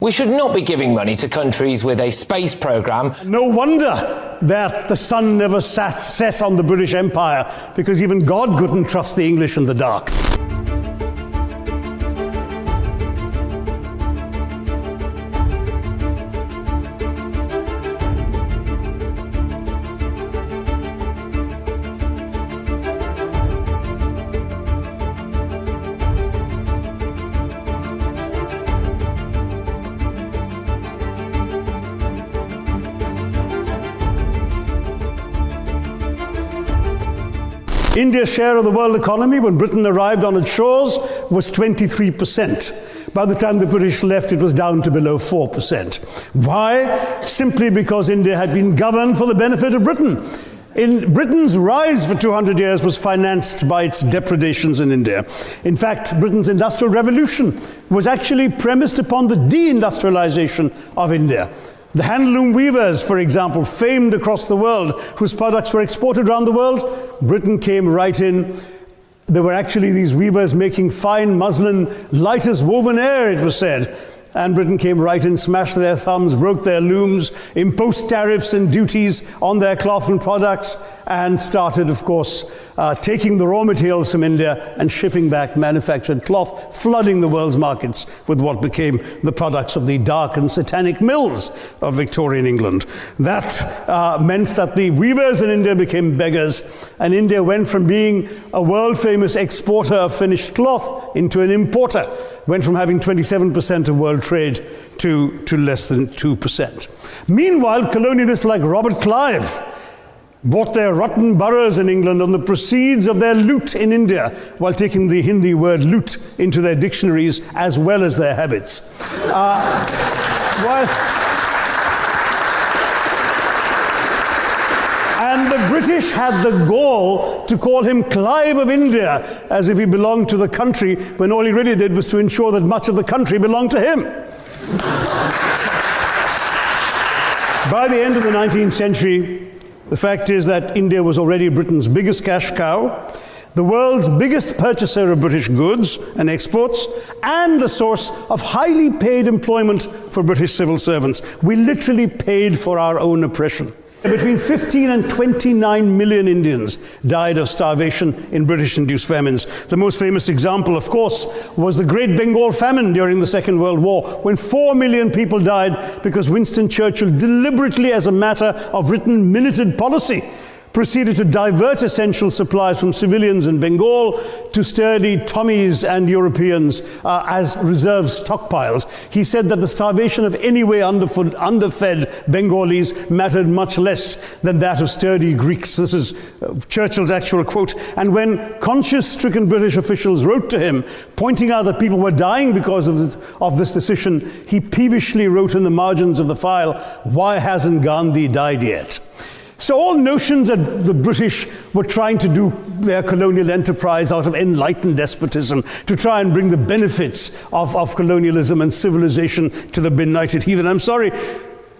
We should not be giving money to countries with a space programme. No wonder that the sun never set on the British Empire, because even God couldn't trust the English in the dark. India's share of the world economy when Britain arrived on its shores was 23%. By the time the British left, it was down to below 4%. Why? Simply because India had been governed for the benefit of Britain. Britain's rise for 200 years was financed by its depredations in India. In fact, Britain's industrial revolution was actually premised upon the deindustrialization of India. The handloom weavers, for example, famed across the world, whose products were exported around the world, Britain came right in. There were actually these weavers making fine muslin, light as woven air, it was said. And Britain came right in, smashed their thumbs, broke their looms, imposed tariffs and duties on their cloth and products, and started, of course, taking the raw materials from India and shipping back manufactured cloth, flooding the world's markets with what became the products of the dark and satanic mills of Victorian England. That meant that the weavers in India became beggars, and India went from being a world-famous exporter of finished cloth into an importer, went from having 27% of world trade to less than 2%. Meanwhile, colonialists like Robert Clive bought their rotten boroughs in England on the proceeds of their loot in India, while taking the Hindi word loot into their dictionaries as well as their habits. And the British had the gall to call him Clive of India, as if he belonged to the country, when all he really did was to ensure that much of the country belonged to him. By the end of the 19th century, the fact is that India was already Britain's biggest cash cow, the world's biggest purchaser of British goods and exports, and the source of highly paid employment for British civil servants. We literally paid for our own oppression. Between 15 and 29 million Indians died of starvation in British-induced famines. The most famous example, of course, was the Great Bengal Famine during the Second World War, when 4 million people died because Winston Churchill, deliberately as a matter of written minuted policy, proceeded to divert essential supplies from civilians in Bengal to sturdy Tommies and Europeans as reserve stockpiles. He said that the starvation of anyway underfed Bengalis mattered much less than that of sturdy Greeks. This is Churchill's actual quote. And when conscience-stricken British officials wrote to him, pointing out that people were dying because of this decision, he peevishly wrote in the margins of the file, "Why hasn't Gandhi died yet?" So all notions that the British were trying to do their colonial enterprise out of enlightened despotism to try and bring the benefits of colonialism and civilization to the benighted heathen. I'm sorry,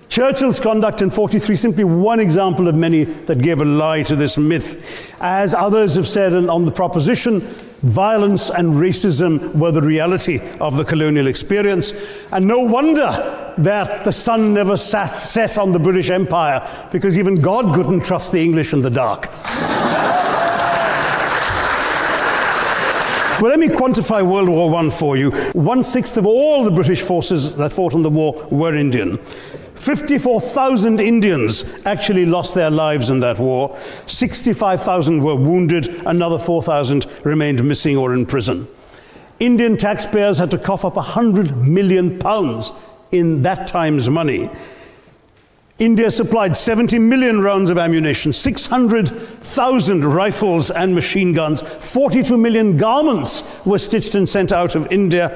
Churchill's conduct in 43 is simply one example of many that gave a lie to this myth. As others have said on the proposition, violence and racism were the reality of the colonial experience. And no wonder that the sun never set on the British Empire, because even God couldn't trust the English in the dark. Well, let me quantify World War I for you. 1/6 of all the British forces that fought in the war were Indian. 54,000 Indians actually lost their lives in that war. 65,000 were wounded. Another 4,000 remained missing or in prison. Indian taxpayers had to cough up £100 million in that time's money. India supplied 70 million rounds of ammunition, 600,000 rifles and machine guns, 42 million garments were stitched and sent out of India,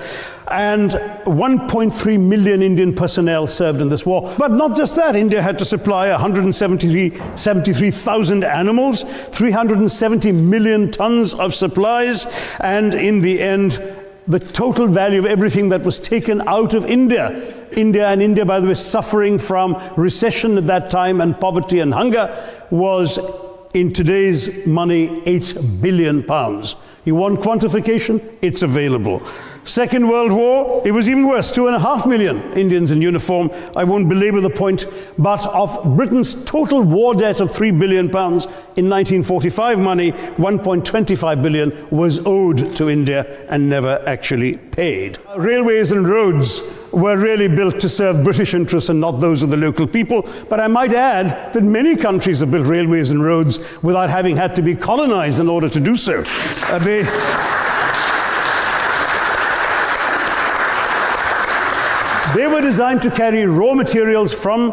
and 1.3 million Indian personnel served in this war. But not just that, India had to supply 173,000 animals, 370 million tons of supplies, and in the end, the total value of everything that was taken out of India, by the way, suffering from recession at that time and poverty and hunger, was in today's money, 8 billion pounds. You want quantification? It's available. Second World War, it was even worse, 2.5 million Indians in uniform. I won't belabor the point, but of Britain's total war debt of 3 billion pounds in 1945 money, 1.25 billion was owed to India and never actually paid. Railways and roads were really built to serve British interests and not those of the local people. But I might add that many countries have built railways and roads without having had to be colonized in order to do so. They were designed to carry raw materials from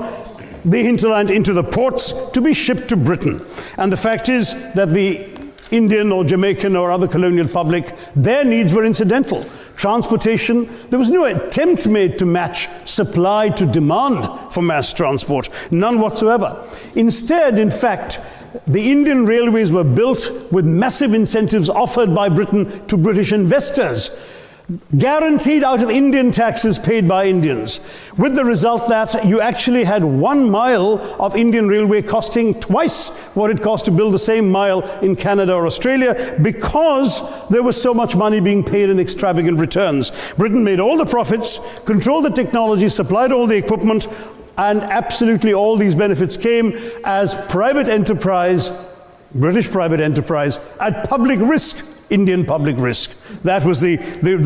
the hinterland into the ports to be shipped to Britain. And the fact is that the Indian or Jamaican or other colonial public, their needs were incidental. Transportation, there was no attempt made to match supply to demand for mass transport, none whatsoever. Instead, in fact, the Indian railways were built with massive incentives offered by Britain to British investors, guaranteed out of Indian taxes paid by Indians, with the result that you actually had 1 mile of Indian railway costing twice what it cost to build the same mile in Canada or Australia, because there was so much money being paid in extravagant returns. Britain made all the profits, controlled the technology, supplied all the equipment, and absolutely all these benefits came as private enterprise, British private enterprise, at public risk, Indian public risk. That was the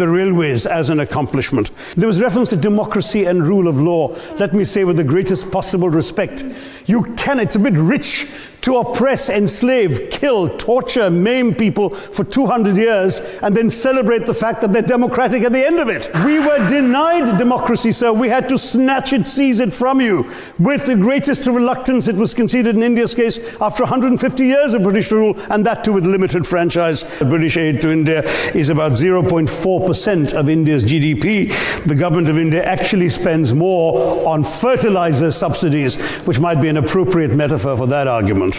railways as an accomplishment. There was reference to democracy and rule of law. Let me say with the greatest possible respect, it's a bit rich to oppress, enslave, kill, torture, maim people for 200 years and then celebrate the fact that they're democratic at the end of it. We were denied democracy, sir. We had to snatch it, seize it from you. With the greatest reluctance, it was conceded in India's case after 150 years of British rule, and that too with limited franchise. British aid to India is about 0.4% of India's GDP. The government of India actually spends more on fertilizer subsidies, which might be an appropriate metaphor for that argument.